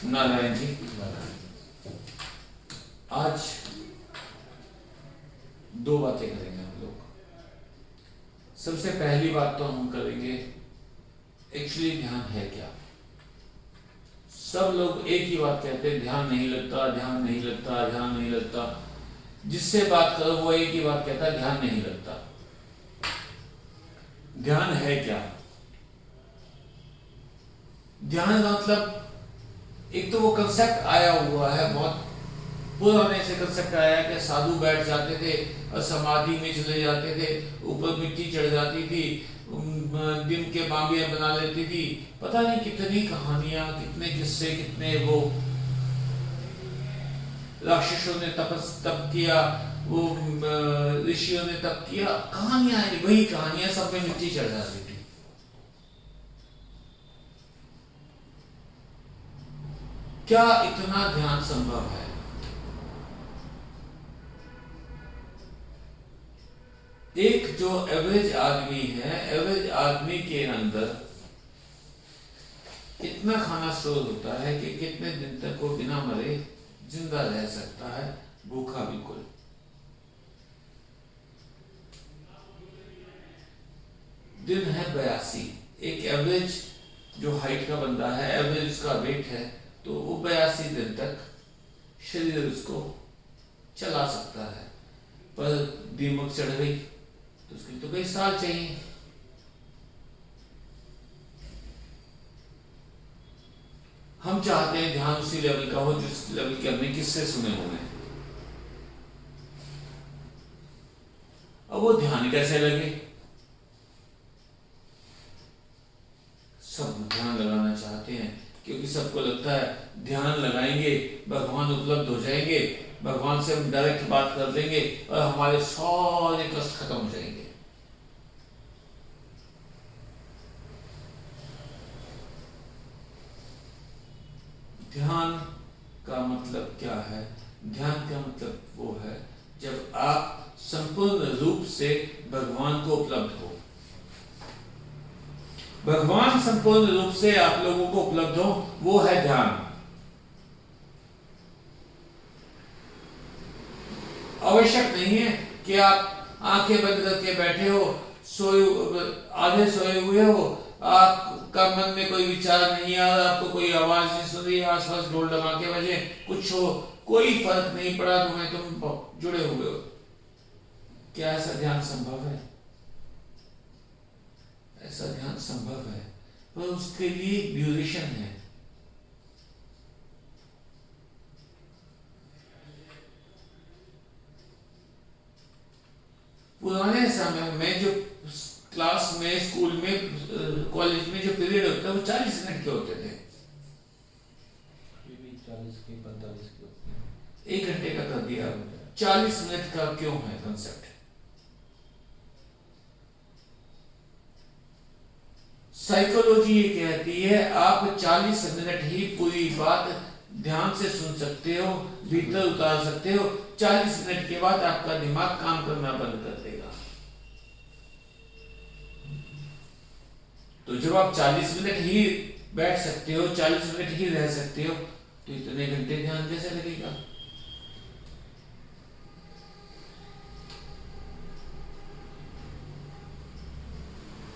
नारायण जी। आज दो बातें करेंगे हम लोग। सबसे पहली बात तो हम करेंगे एक्चुअली ध्यान है क्या। सब लोग एक ही बात कहते हैं, ध्यान नहीं लगता, ध्यान नहीं लगता, ध्यान नहीं लगता। जिससे बात करो वो एक ही बात कहता है, ध्यान नहीं लगता। ध्यान है क्या? ध्यान का मतलब एक तो वो कंसेप्ट आया हुआ है, बहुत पुराने से कंसेप्ट आया है कि साधु बैठ जाते थे और समाधि में चले जाते थे, ऊपर मिट्टी चढ़ जाती थी, दिन के बांबियां बना लेती थी। पता नहीं कितनी कहानियां, कितने किस्से, कितने वो राक्षसों ने तप किया, वो ऋषियों ने तप किया। कहानियां, वही कहानियां, सब में मिट्टी चढ़ जाती थी। क्या इतना ध्यान संभव है? एक जो एवरेज आदमी है, एवरेज आदमी के अंदर इतना खाना स्टोर होता है कि कितने दिन तक वो बिना मरे जिंदा रह सकता है, भूखा बिल्कुल। दिन है 82। एक एवरेज जो हाइट का बंदा है, एवरेज उसका वेट है, तो वो 82 दिन तक शरीर उसको चला सकता है। पर दीमक चढ़ गई तो उसके लिए तो कई साल चाहिए। हम चाहते हैं ध्यान उसी लेवल का हो जिस लेवल के हमने किससे सुने हुए हैं। अब वो ध्यान कैसे लगे? सब ध्यान लगाना चाहते हैं क्योंकि सबको लगता है ध्यान लगाएंगे भगवान उपलब्ध हो जाएंगे, भगवान से हम डायरेक्ट बात कर देंगे और हमारे सारे कष्ट खत्म हो जाएंगे। ध्यान का मतलब क्या है? ध्यान का मतलब वो है जब आप संपूर्ण रूप से भगवान को उपलब्ध हो। भगवान संपूर्ण रूप से आप लोगों को उपलब्ध हो, वो है ध्यान। आवश्यक नहीं है कि आप आंखें बंद करके बैठे हो, आधे सोए हुए हो, आपका मन में कोई विचार नहीं आ रहा, आपको कोई आवाज नहीं सुन रही, आसपास ढोल डमाके बजे, कुछ हो, कोई फर्क नहीं पड़ा तुम्हें, तुम जुड़े हुए हो। क्या ऐसा ध्यान संभव है? ऐसा ध्यान संभव है, पर उसके लिए ड्यूरेशन है। पुराने समय में जो क्लास में, स्कूल में, कॉलेज में जो पीरियड होता है वो 40 मिनट के होते थे। 40 के 45 के होते हैं। 1 घंटे का कर दिया। 40 मिनट का क्यों है कंसेप्ट? साइकोलॉजी ये कहती है आप 40 मिनट ही पूरी बात ध्यान से सुन सकते हो, भीतर उतार सकते हो। 40 मिनट के बाद आपका दिमाग काम करना बंद कर देगा। तो जब आप 40 मिनट ही बैठ सकते हो, 40 मिनट ही रह सकते हो, तो इतने घंटे ध्यान कैसे लगेगा?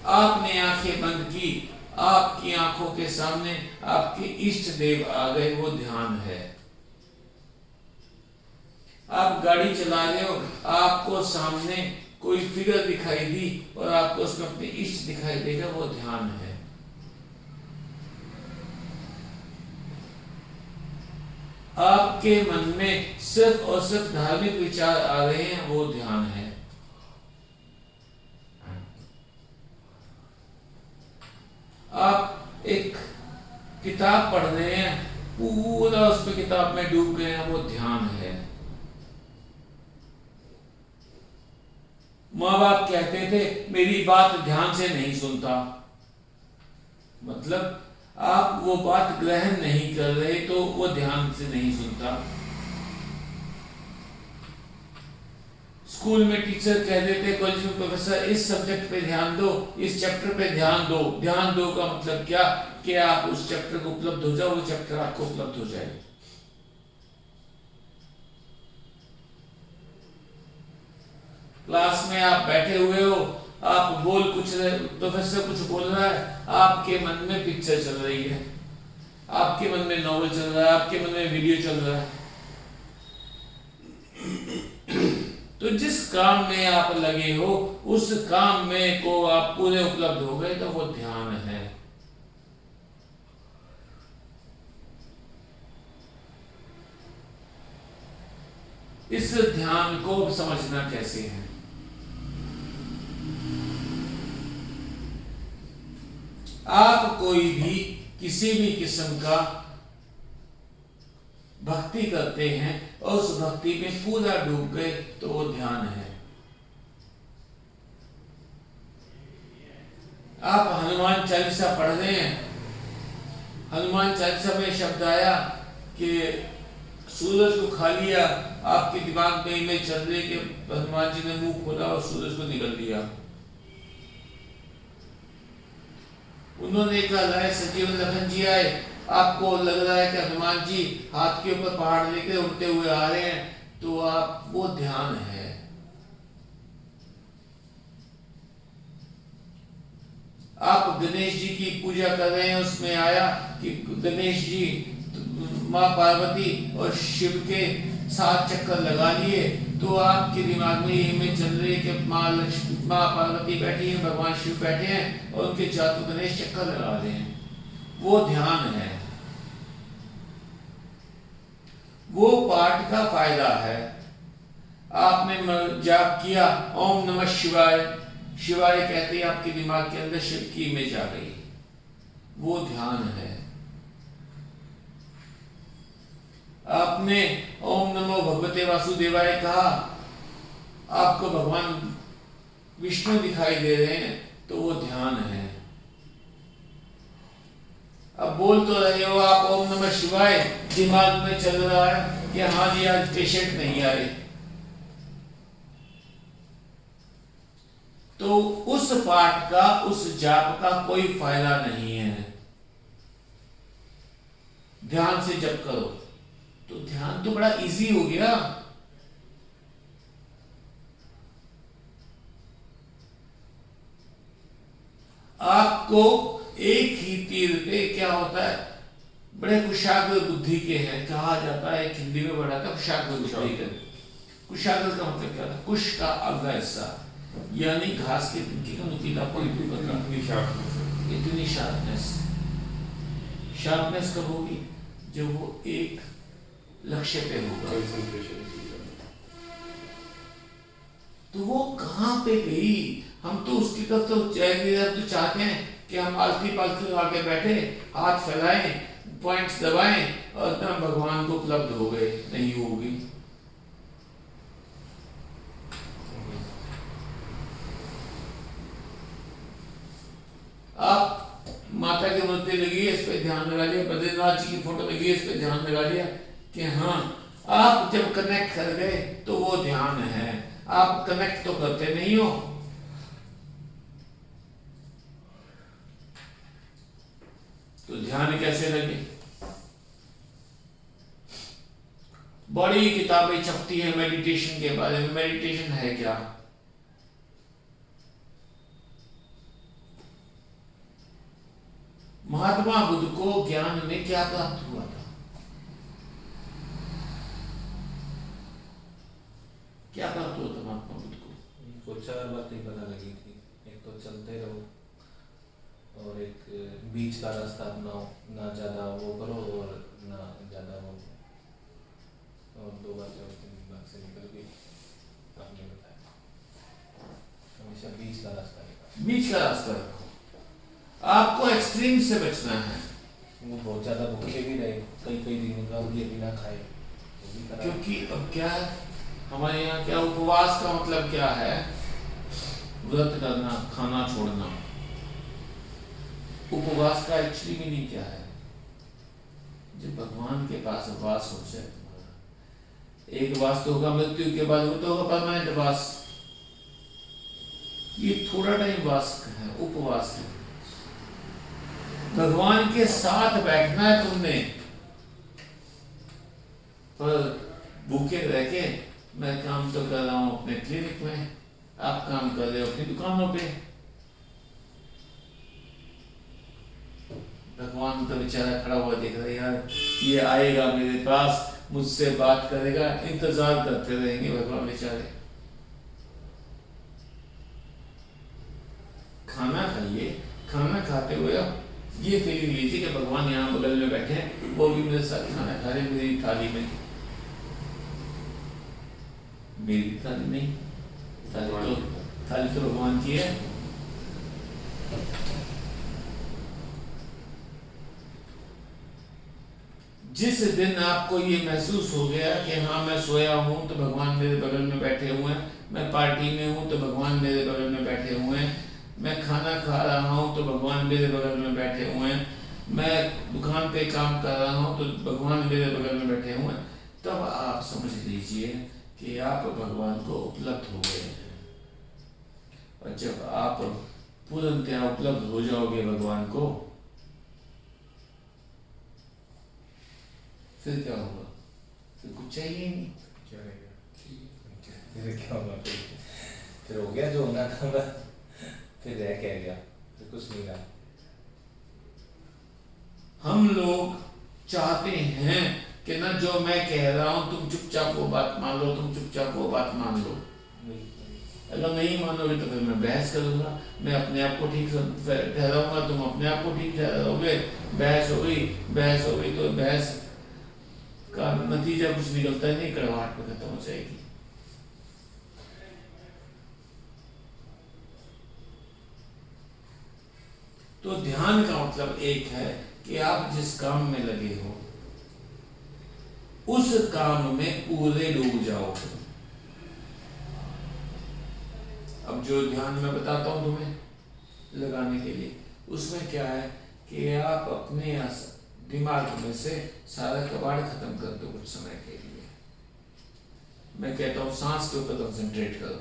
आपने आंखें बंद की, आपकी आंखों के सामने आपके इष्ट देव आ गए, वो ध्यान है। आप गाड़ी चला रहे हो, आपको सामने कोई फिगर दिखाई दी और आपको उसमें अपने इष्ट दिखाई देगा, वो ध्यान है। आपके मन में सिर्फ और सिर्फ धार्मिक विचार आ रहे हैं, वो ध्यान है। आप एक किताब पढ़ रहे हैं, पूरा उसमें किताब में डूब गए हैं, वो ध्यान है। माँ बाप कहते थे मेरी बात ध्यान से नहीं सुनता, मतलब आप वो बात ग्रहण नहीं कर रहे, तो वो ध्यान से नहीं सुनता। स्कूल में टीचर कह देते, कॉलेज में प्रोफेसर इस सब्जेक्ट पे ध्यान दो, इस चैप्टर पे ध्यान दो। ध्यान दो का मतलब क्या? कि आप उस चैप्टर को उपलब्ध हो जाओ, वो चैप्टर आपको उपलब्ध हो जाए। क्लास में आप बैठे हुए हो, आप बोल कुछ रहे, प्रोफेसर कुछ बोल रहा है, आपके मन में पिक्चर चल रही है, आपके मन में नॉवल चल रहा है, आपके मन में वीडियो चल रहा है। तो जिस काम में आप लगे हो उस काम में को आप पूरे उपलब्ध हो गए तो वो ध्यान है। इस ध्यान को समझना कैसे है? आप कोई भी किसी भी किस्म का भक्ति करते हैं और उस भक्ति में पूरा डूब गए तो वो ध्यान है। आप हनुमान चालीसा पढ़ रहे हैं, हनुमान चालीसा में शब्द आया कि सूरज को खा लिया, आपके दिमाग में इमेज चल रही कि हनुमान जी ने मुंह खोला और सूरज को निगल लिया। उन्होंने कहा राय सजीव लखन जी आए, आपको लग रहा है कि हनुमान जी हाथ के ऊपर पहाड़ लेके उड़ते हुए आ रहे हैं, तो आप वो ध्यान है। आप गणेश जी की पूजा कर रहे हैं, उसमें आया कि गणेश जी माँ पार्वती और शिव के 7 चक्कर लगा लिए, तो आपके दिमाग में ये इमेज चल रही है कि माँ पार्वती बैठी है, भगवान शिव बैठे हैं और उनके चारों गणेश चक्कर लगा रहे हैं। वो ध्यान है, वो पाठ का फायदा है। आपने जाप किया ओम नमः शिवाय, शिवाय कहते ही आपके दिमाग के अंदर शिव की इमेज आ गई, वो ध्यान है। आपने ओम नमो भगवते वासुदेवाय कहा, आपको भगवान विष्णु दिखाई दे रहे हैं, तो वो ध्यान है। अब बोल तो रहे हो आप ओम नमः शिवाय, दिमाग में चल रहा है कि हाँ जी आज पेशेंट नहीं आए, तो उस पाठ का, उस जाप का कोई फायदा नहीं है। ध्यान से जप करो तो ध्यान तो बड़ा इजी हो गया। आपको एक ही तीर पे क्या होता है, बड़े कुशाग्र बुद्धि के हैं, कहा जाता है हिंदी में बड़ा था कुशाग्र बुद्धि के। कुशाग्र का मतलब क्या था? कुश का अग्र हिस्सा, यानी घास के तिनके का नुकीला इतनी शार्पनेस। शार्पनेस कब होगी? जब वो एक लक्ष्य पे होगा। तो वो कहां पे गई? हम तो उसकी तरफ तो जाएंगे, हम तो चाहते हैं कि हम आलती पालती आके बैठे, हाथ फैलाएं, पॉइंट्स दबाएं और तब भगवान को उपलब्ध हो गए। नहीं होगी। आप माता की मूर्ति लगी है, इस पे ध्यान लगा लिया, बद्रीनाथ जी की फोटो लगी है, इस पे ध्यान लगा लिया कि हाँ, आप जब कनेक्ट कर गए तो वो ध्यान है। आप कनेक्ट तो करते नहीं हो। तो ध्यान कैसे लगे? बड़ी किताबें छपती है मेडिटेशन के बारे में। मेडिटेशन है क्या? महात्मा बुद्ध को ज्ञान में क्या प्राप्त हुआ था? क्या प्राप्त हुआ था महात्मा बुद्ध को? कुछ 4 बातें पता लगी थी। एक तो चलते रहो और एक बीच का रास्ता अपनाओ, ना ज्यादा वो करो और ना ज्यादा वो, और 2 बातें और 3 बात से निकल गई। आपने बताया हमेशा बीच का रास्ता निकालो। बीच का रास्ता रखो। आपको एक्सट्रीम से बचना है। वो बहुत ज्यादा भूखे भी रहे, कई दिन रह लिए बिना खाए, क्योंकि अब क्या है हमारे यहाँ, क्या उपवास का मतलब क्या है? व्रत करना, खाना छोड़ना। उपवास का एक्चुअली मीनिंग क्या है? जब भगवान के पास वास हो जाए तुम्हारा, एक वास तो होगा मृत्यु के बाद, वो तो होगा परमानेंट वास। ये थोड़ा टाइम वास है, उपवास है। भगवान के साथ बैठना है तुमने, पर भूखे रह के मैं काम तो कर रहा हूँ अपने क्लिनिक में, आप काम कर रहे हो अपनी दुकानों पे। भगवान तो बेचारा खड़ा हुआ देख रहा है, यार ये आएगा मेरे पास, मुझसे बात करेगा, इंतजार करते रहेंगे भगवान बेचारे। खाना खाइए, खाना खाते हुए आप ये फीलिंग लीजिए कि भगवान यहाँ बगल में बैठे हैं, वो भी मेरे साथ खाना खा रहे हैं मेरी थाली में। मेरी थाली नहीं, थाली तो भगवान की है। जिस दिन आपको ये महसूस हो गया कि हाँ मैं सोया हूँ तो भगवान मेरे बगल में बैठे हुए हैं, मैं पार्टी में हूँ तो भगवान मेरे बगल में बैठे हुए हैं, मैं खाना खा रहा हूँ तो भगवान मेरे बगल में बैठे हुए हैं, मैं दुकान पे काम कर रहा हूँ तो भगवान मेरे बगल में बैठे हुए हैं, तब आप समझ लीजिए कि आप भगवान को उपलब्ध हो गए हैं। और जब आप पूर्णतः उपलब्ध हो जाओगे भगवान को, फिर क्या होगा? फिर कुछ चाहिए ही नहीं। क्या रहेगा? फिर क्या होगा? फिर हो गया जो होना था, फिर रह क्या गया? फिर कुछ नहीं रहा। हम लोग चाहते हैं कि ना जो मैं कह रहा हूं तुम चुपचाप वो बात मान लो, तुम चुपचाप वो बात मान लो। अगर नहीं मानोगे तो फिर मैं बहस करूंगा, मैं अपने आप को ठीक ठहराऊंगा, तुम अपने आप को ठीक ठहराओगे, बहस हो गई। बहस हो गई तो बहस का नतीजा कुछ निकलता ही नहीं, कड़वाहट पे खत्म हो जाएगी। तो ध्यान का मतलब एक है कि आप जिस काम में लगे हो उस काम में पूरे डूब जाओ। अब जो ध्यान मैं बताता हूं तुम्हें लगाने के लिए, उसमें क्या है कि आप अपने दिमाग में से सारा कबाड़ खत्म कर दो कुछ समय के लिए। मैं कहता हूं सांस के ऊपर कंसंट्रेट करो,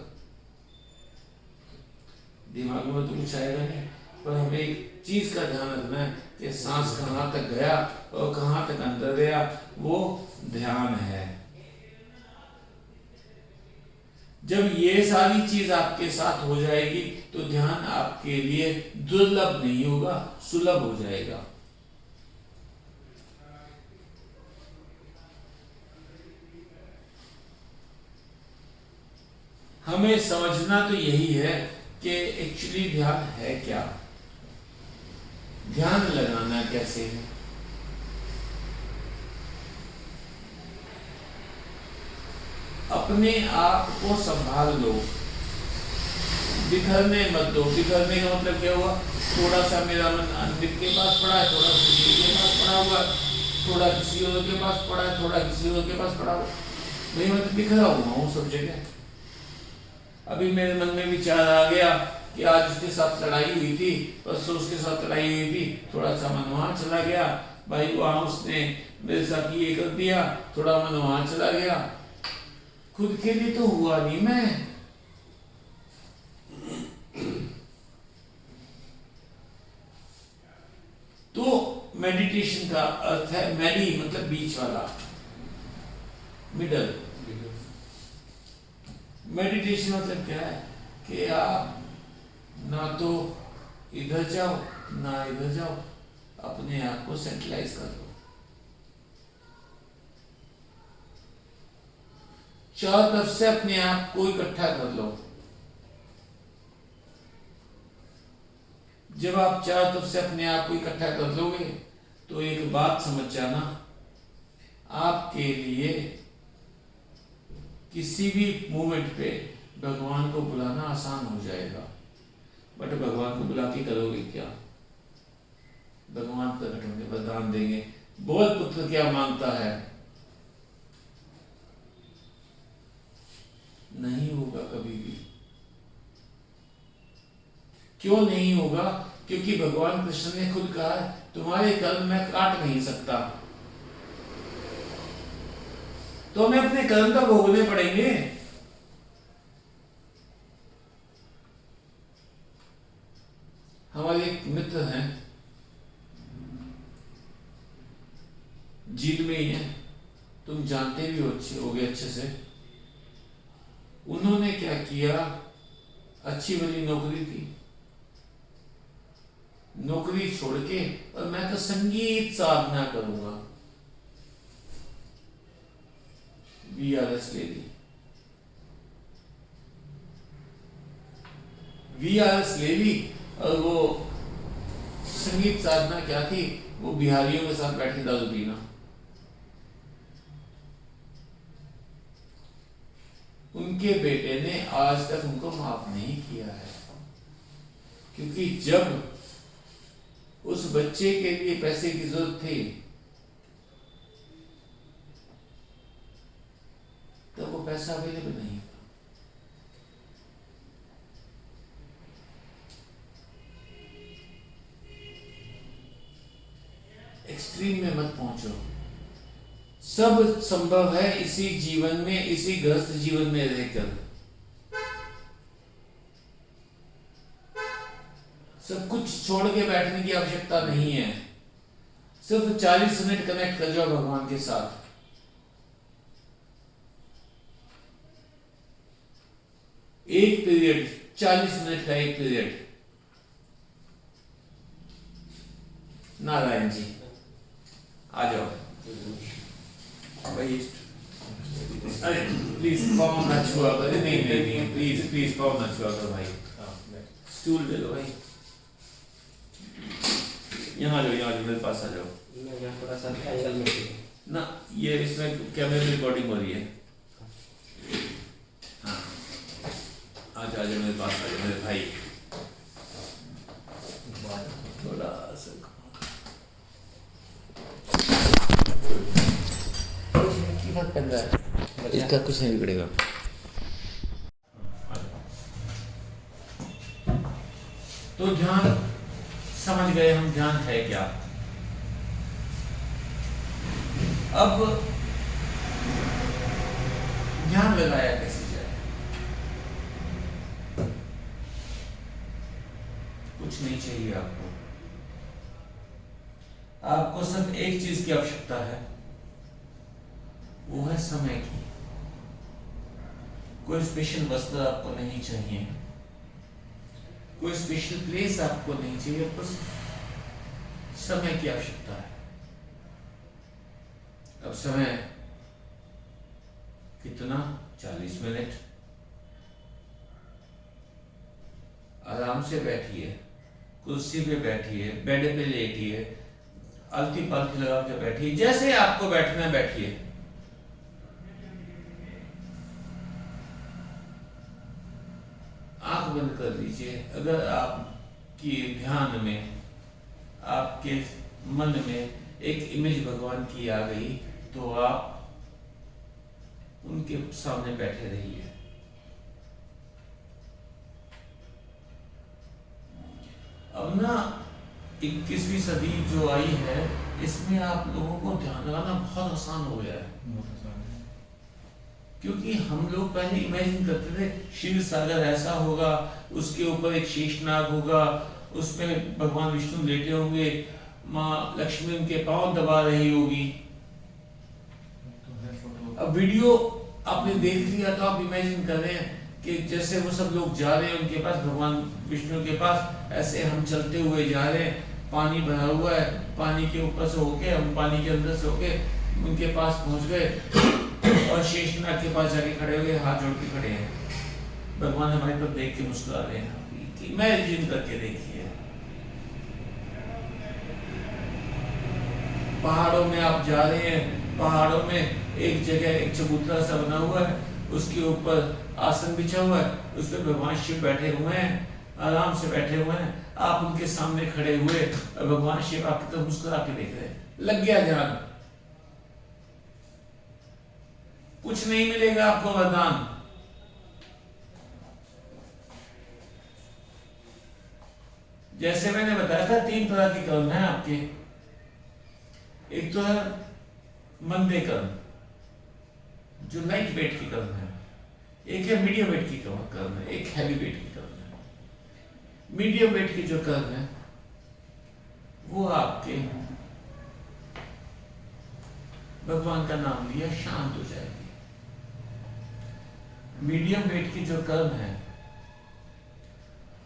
दिमाग में तो कुछ आएगा नहीं, पर हमें एक चीज का ध्यान रखना है कि सांस कहाँ तक गया और कहाँ तक अंदर गया, वो ध्यान है। जब ये सारी चीज आपके साथ हो जाएगी तो ध्यान आपके लिए दुर्लभ नहीं होगा, सुलभ हो जाएगा। हमें समझना तो यही है कि एक्चुअली ध्यान है क्या, ध्यान लगाना कैसे है। अपने आप को संभाल लो, बिखरने मत दो। बिखरने का मतलब क्या हुआ? थोड़ा सा मेरा मन अमित के पास पड़ा है, थोड़ा किसी के पास पड़ा हुआ है, थोड़ा किसी और के पास पड़ा है, थोड़ा किसी और के पास पड़ा हुआ। नहीं, मैं तो बिखरा हुआ हूँ सब जगह। अभी मेरे मन में विचार आ गया कि आज उसके साथ लड़ाई हुई थी, परसों उसके साथ लड़ाई हुई थी, थोड़ा सा मन वहां चला गया, भाई वहां उसने मेरे साथ ये कर दिया, थोड़ा मन वहां चला गया। खुद के लिए तो हुआ नहीं मैं। तो मेडिटेशन का अर्थ है मेडी मतलब बीच वाला, मिडल। मेडिटेशन मतलब क्या है कि आप ना तो इधर जाओ ना इधर जाओ, अपने आप को सेंट्रलाइज कर लो। चारों तरफ से अपने आप को इकट्ठा कर लो। जब आप चारों तरफ से अपने आप को इकट्ठा कर लोगे तो एक बात समझ जाना, आपके लिए किसी भी मोमेंट पे भगवान को बुलाना आसान हो जाएगा। बट भगवान को बुला के करोगे क्या? भगवान प्रकट होंगे, वरदान देंगे, बोल पुत्र क्या मांगता है। नहीं होगा कभी भी। क्यों नहीं होगा? क्योंकि भगवान कृष्ण ने खुद कहा तुम्हारे कर्म मैं काट नहीं सकता, तो हमें अपने कर्म तो भोगने पड़ेंगे। हमारे एक मित्र हैं, जेल में ही है, तुम जानते भी होगे अच्छे से। उन्होंने क्या किया, अच्छी वाली नौकरी थी, नौकरी छोड़ के और मैं तो संगीत साधना करूंगा, VRS ले ली। VRS ले ली और वो संगीत साधना क्या थी, वो बिहारियों के साथ बैठे दारू पीना। उनके बेटे ने आज तक उनको माफ नहीं किया है, क्योंकि जब उस बच्चे के लिए पैसे की जरूरत थी तो वो पैसा अवेलेबल नहीं था। एक्सट्रीम में मत पहुंचो। सब संभव है इसी जीवन में, इसी ग्रस्त जीवन में रहकर। सब कुछ छोड़ के बैठने की आवश्यकता नहीं है। सिर्फ 40 मिनट कनेक्ट कर जाओ भगवान के साथ। एक पीरियड, 40 मिनट का एक पीरियड। नारायण जी आ जाओ भाई। अरे प्लीज पाँव ना छुआ करो। नहीं नहीं नहीं, प्लीज प्लीज पाँव ना छुआ करो भाई। स्टूल ले लो भाई, यहाँ आ जाओ, यहाँ आ जाओ, मेरे पास आ जाओ। मैं थोड़ा सा एंगल में ना, ये इसमें कैमरे में रिकॉर्डिंग हो रही है। हाँ आ जाओ, मेरे पास आ जाओ मेरे भाई। थोड़ा सा फर्क पड़ रहा है, इसका कुछ नहीं बिगड़ेगा। तो ध्यान समझ गए हम, ध्यान है क्या। अब ध्यान लगाया कैसे जाए। कुछ नहीं चाहिए आपको, आपको सिर्फ एक चीज की आवश्यकता है, वो है समय की। कोई स्पेशल वस्त्र आपको नहीं चाहिए, कोई स्पेशल प्लेस आपको नहीं चाहिए, बस समय की आवश्यकता है। अब समय कितना, 40 मिनट। आराम से बैठिए, कुर्सी पे बैठिए, बेड पे लेटिए, आलती पालती लगा के बैठिए, जैसे आपको बैठना है बैठिए। आंख बंद कर लीजिए। अगर आपकी ध्यान में, आपके मन में एक इमेज भगवान की आ गई तो आप उनके सामने बैठे रहिए। अब ना 21वीं सदी जो आई है, इसमें आप लोगों को ध्यान लगाना बहुत आसान हो गया है। क्योंकि हम लोग पहले इमेजिन करते थे क्षीर सागर ऐसा होगा, उसके ऊपर एक शेषनाग होगा, उसमें भगवान विष्णु लेटे होंगे, माँ लक्ष्मी उनके पांव दबा रही होगी। अब वीडियो आपने देख लिया तो आप इमेजिन कर रहे हैं कि जैसे वो सब लोग जा रहे हैं उनके पास, भगवान विष्णु के पास, ऐसे हम चलते हुए जा रहे हैं। पानी भरा हुआ है, पानी के ऊपर से होके, हम पानी के अंदर से होके उनके पास पहुंच गए और शेषनाग के पास जाके खड़े हो गए, हाथ जोड़ के खड़े हैं। भगवान हमारी तरफ देख के मुस्कुरा रहे हैं। इमेजिन करके देखिए, पहाड़ों में आप जा रहे हैं, पहाड़ों में एक जगह एक चबूतरा सा बना हुआ है, उसके ऊपर आसन बिछा हुआ है, उस पर भगवान शिव बैठे हुए हैं, आराम से बैठे हुए हैं। आप उनके सामने खड़े हुए और भगवान शिव आपकी तरफ मुस्कुरा के देख रहे हैं। लग गया ध्यान। कुछ नहीं मिलेगा आपको वरदान। जैसे मैंने बताया था 3 तरह के कर्म है आपके। एक तो है मंदे कर्म, जो लाइट वेट की कर्म है। एक है मीडियम वेट की कर्म है, एक हैवी वेट की कर्म है। मीडियम वेट की जो कर्म है वो आपके भगवान का नाम लिया, शांत हो जाएगी। मीडियम वेट की जो कर्म है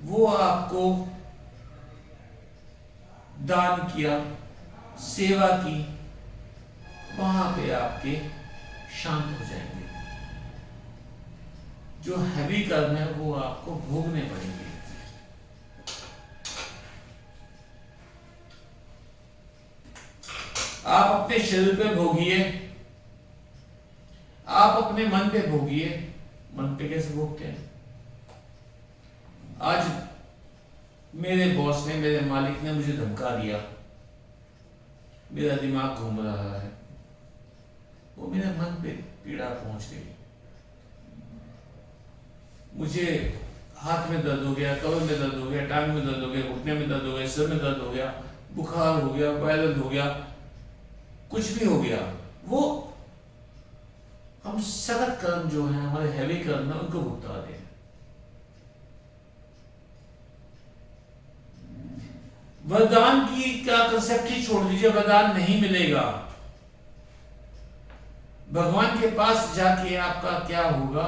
वो आपको दान किया, सेवा की, वहां पे आपके शांत हो जाएंगे। जो हैवी कर्म है वो आपको भोगने पड़ेंगे। आप अपने शरीर पे भोगिए, आप अपने मन पे भोगिए। मन पे कैसे भोगते हैं? आज मेरे बॉस ने, मेरे मालिक ने मुझे धमका दिया, मेरा दिमाग घूम रहा है, वो मेरे मन पे पीड़ा पहुंच गई। मुझे हाथ में दर्द हो गया, कमर में दर्द हो गया, टांग में दर्द हो गया, घुटने में दर्द हो गया, सिर में दर्द हो गया, बुखार हो गया, वायरल हो गया, कुछ भी हो गया। वो हम सख्त कर्म जो है, हमारे हैवी कर्म है, उनको भुगता दें। वरदान की का कंसेप्ट ही छोड़ दीजिए, वरदान नहीं मिलेगा। भगवान के पास जाके आपका क्या होगा?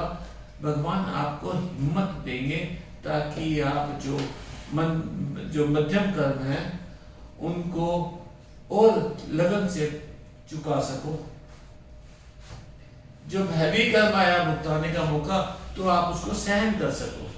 भगवान आपको हिम्मत देंगे ताकि आप जो मध्यम कर्म है उनको और लगन से चुका सको। जब हैवी कर्म आया भुगताने का मौका, तो आप उसको सहन कर सको।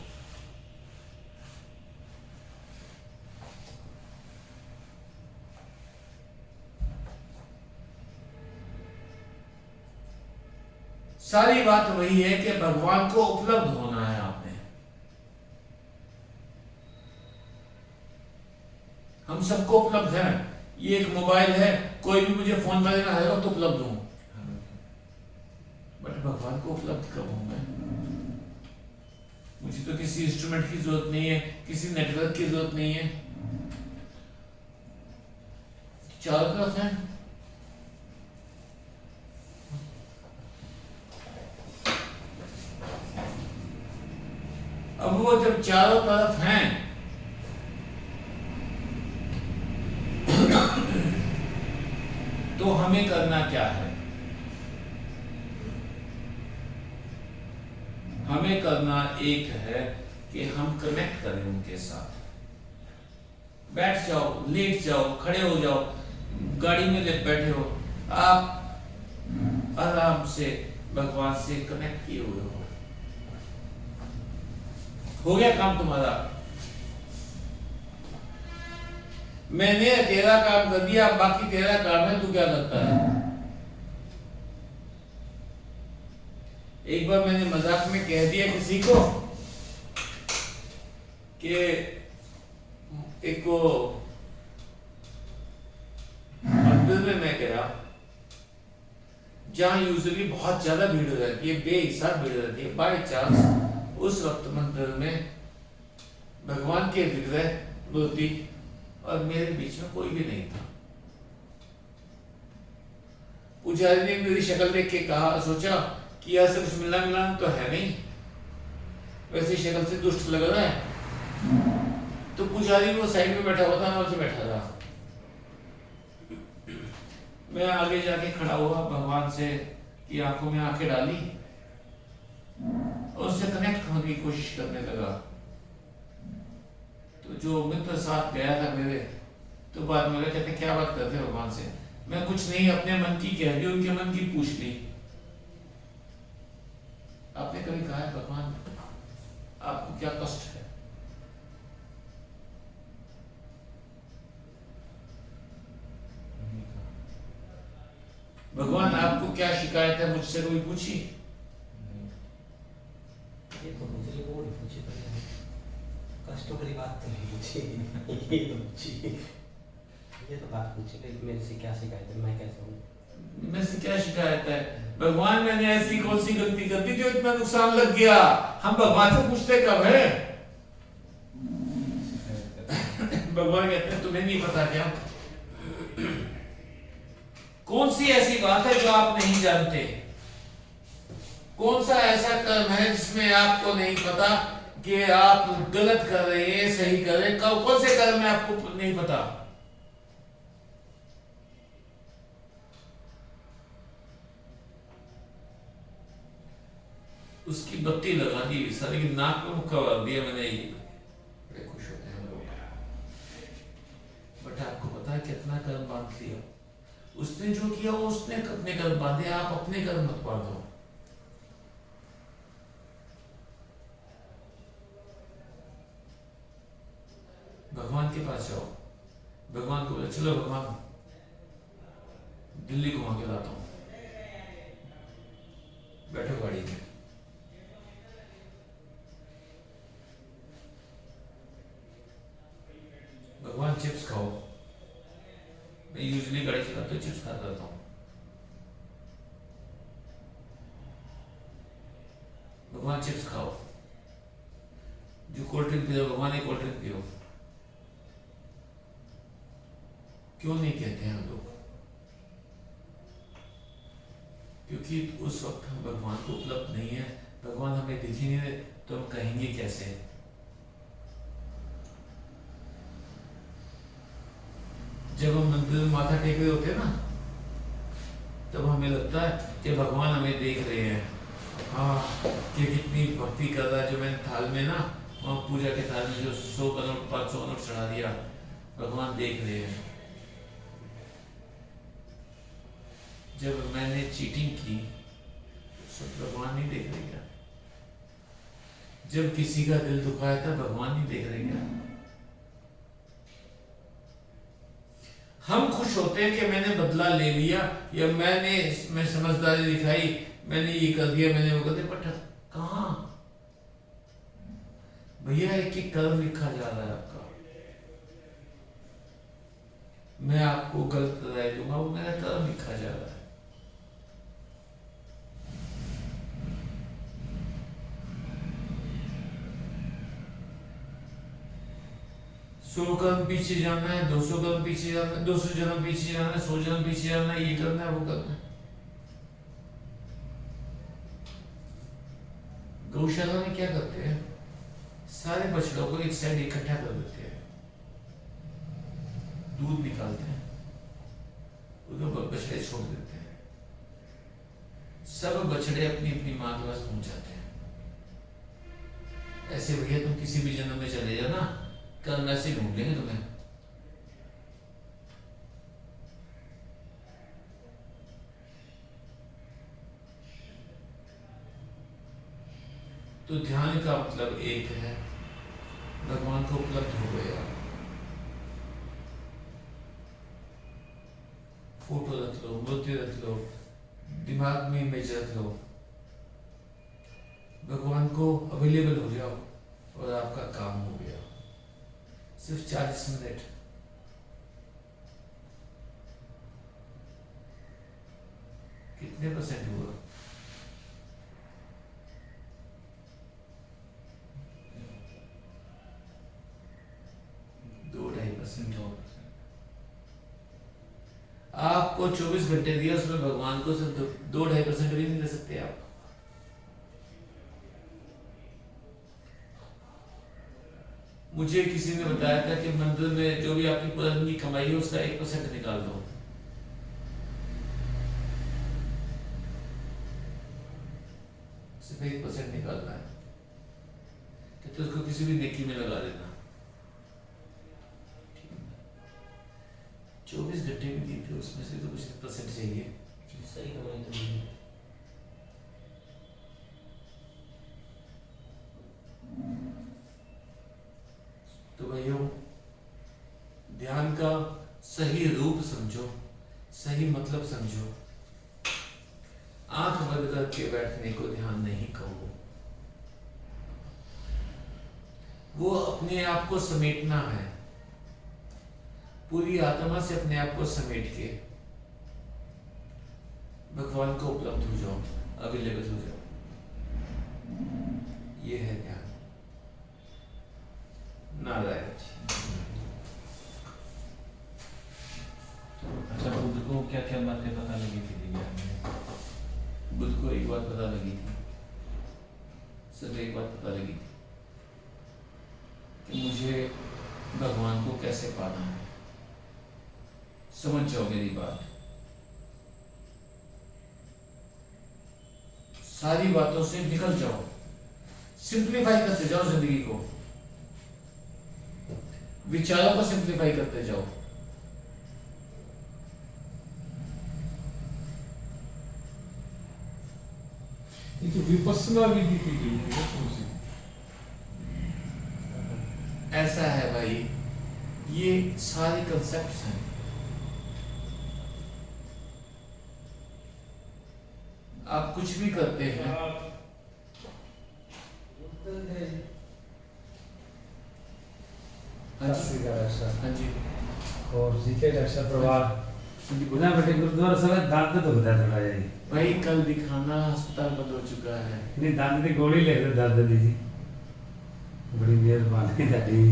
सारी बात वही है कि भगवान को उपलब्ध होना है आपने। हम सबको उपलब्ध है। ये एक मोबाइल है, कोई भी मुझे फोन करेगा है तो उपलब्ध हूं, बट भगवान को उपलब्ध कब हूं मैं? मुझे तो किसी इंस्ट्रूमेंट की जरूरत नहीं है, किसी नेटवर्क की जरूरत नहीं है, चारों तरफ है। अब वो जब चारों तरफ हैं, तो हमें करना क्या है? हमें करना एक है कि हम कनेक्ट करें उनके साथ। बैठ जाओ, लेट जाओ, खड़े हो जाओ, गाड़ी में ले बैठे हो, आप आराम से भगवान से कनेक्ट किए हुए हो गया काम तुम्हारा। मैंने तेरा काम कर दिया, बाकी तेरा काम है, तू क्या करता है? एक बार मैंने मजाक में कह दिया किसी को कि एक को मंदिर में मैं गया जहां यूजुअली बहुत ज्यादा भीड़ रहती है, बेहिसाब भीड़ रहती है। बाय चांस उस वक्त मंदिर में भगवान के विग्रह, मूर्ति और मेरे बीच में कोई भी नहीं था। पुजारी ने मेरी शक्ल देख के कहा, सोचा कि यार से कुछ मिलना मिलना तो है नहीं, वैसे शक्ल से दुष्ट लग रहा है। तो पुजारी वो साइड में बैठा हुआ था, मैं उसे बैठा रहा। मैं आगे जाके खड़ा हुआ, भगवान से की आंखों में आंखें डाली और उससे कनेक्ट होने की कोशिश करने लगा। तो जो मित्र साथ गया था मेरे, तो बाद में कहते क्या बात करते हैं भगवान से? मैं कुछ नहीं, अपने मन की कह दी, उनके मन की पूछ ली। आपने कभी कहा है भगवान आपको क्या कष्ट है? भगवान आपको क्या शिकायत है, मुझसे कोई पूछी? ये तो मुझे वो नहीं पूछी, कष्टों की बात तो नहीं पूछी। ये तो पूछी, ये तो बात पूछी कि मेरे से क्या शिकायत है, मैं कैसा हूँ, मेरे से क्या शिकायत है? भगवान मैंने ऐसी कौन सी गलती कर दी जो इतना नुकसान लग गया? हम भगवान से पूछते कब है? भगवान कहते हैं तुम्हें नहीं पता क्या? कौन सी ऐसी बात है जो आप नहीं जानते? कौन सा ऐसा कर्म है जिसमें आपको नहीं पता कि आप गलत कर रहे हैं, सही कर रहे हैं? कौन से कर्म में आपको नहीं पता? उसकी बत्ती लगा दी सारे की नाक में मुक्का मार दिया मैंने, ये बड़े खुश होते हैं लोग। बट आपको पता है कितना कर्म बांध लिया उसने, जो किया वो उसने अपने कर्म बांधे, आप अपने कर्म मत बांधो। भगवान के पास जाओ, भगवान को बोले चलो भगवान दिल्ली घुमा के लाता हूं, बैठो गाड़ी में। भगवान चिप्स खाओ, मैं यूजुअली गाड़ी चलाते हुए चिप्स खाता रहता हूँ। भगवान चिप्स खाओ, जो कोल्ड ड्रिंक पियो भगवान एक कोल्ड ड्रिंक पियो। क्यों नहीं कहते हैं हम लोग? क्योंकि उस वक्त हम भगवान को उपलब्ध नहीं है, भगवान हमें दिख ही नहीं रहे, तो हम कहेंगे कैसे? जब हम मंदिर में माथा टेक रहे होते हैं ना, तब हमें लगता है कि भगवान हमें देख रहे हैं। हाँ, कि कितनी भक्ति कर रहा है, जो मैंने थाल में ना, वहाँ पूजा के थाल में जो 100 का नोट 500 नोट चढ़ा दिया, भगवान देख रहे हैं। जब मैंने चीटिंग की, सब भगवान नहीं देख रहे क्या? जब किसी का दिल दुखाया था, भगवान नहीं देख रहे क्या? हम खुश होते हैं कि मैंने बदला ले लिया, या मैं समझदारी दिखाई, मैंने ये कर दिया, मैंने वो कर दिया। बट कहाँ भैया, एक ही कर्म लिखा जा रहा है आपका। मैं आपको गलत राय दूंगा, वो मेरा कर्म लिखा जा रहा है। सौ कदम पीछे जाना है, 200 कदम पीछे जाना है, 200 जन्म पीछे जाना है, 100 जन्म पीछे जाना है, ये करना है, वो करना है। गौशाला में क्या करते हैं? सारे बछड़ों को एक साइड इकट्ठा कर देते हैं, दूध निकालते हैं, उनको बछड़े छोड़ देते हैं। सब बछड़े अपनी अपनी माँ के पास पहुंच जाते हैं। ऐसे भैया तुम किसी भी जन्म में चले जाओ ना, कर्म ऐसे ढूंढ लेंगे तुम्हें। तो ध्यान का मतलब एक है, भगवान को उपलब्ध हो गया। फोटो रख लो, मूर्ति रख लो, दिमाग में इमेज रख लो, भगवान को अवेलेबल हो जाओ और आपका काम हो गया। सिर्फ 40 मिनट। कितने % हुआ? 2-2.5%। आपको 24 घंटे दिया, उसमें भगवान को सिर्फ 2-2.5% भी नहीं दे सकते आप। मुझे किसी ने बताया था कि मंदिर में जो भी आपकी पुरानी कमाई है उसका 1% निकाल दो। सिर्फ 1% निकालना है, तो उसको किसी भी नेकी में लगा देना। 24 घंटे भी दी थी, उसमें से तो कुछ % चाहिए। सही कमाई तो नहीं है। तो भाइयों, ध्यान का सही रूप समझो, सही मतलब समझो। आंख बंद करके बैठने को ध्यान नहीं कहो, वो अपने आप को समेटना है, पूरी आत्मा से अपने आप को समेट के भगवान को उपलब्ध हो जाओ, अवेलेबल हो जाओ। ये है ध्यान। नारायण। अच्छा, बुद्ध को क्या क्या बातें पता लगी थी विज्ञान में? बुद्ध को एक बात पता लगी थी, सिर्फ एक बात पता लगी थी कि मुझे भगवान को कैसे पाना है। समझ जाओ मेरी बात, सारी बातों से निकल जाओ, सिंप्लीफाई करते जाओ जिंदगी को, विचारों को सिंप्लीफाई करते जाओ। ये जो विपस्सना विधि की गई है वो कौन सी? ऐसा है भाई, ये सारे कंसेप्ट्स हैं। आप कुछ भी करते हैं, हाँ जी हाँ जी और सीखे रक्षा प्रवाह गुना बेटे गुरुद्वारा सारा दांत तो बता थोड़ा यार भाई, कल दिखाना अस्पताल बंद हो चुका है। नहीं दांत की गोली ले दो दादा दी जी, बड़ी मेहरबानी दादी।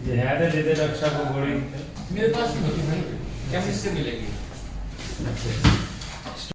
ये है तो दे दे रक्षा को गोली। मेरे पास नहीं है भाई, कैसे से मिलेगी? अच्छा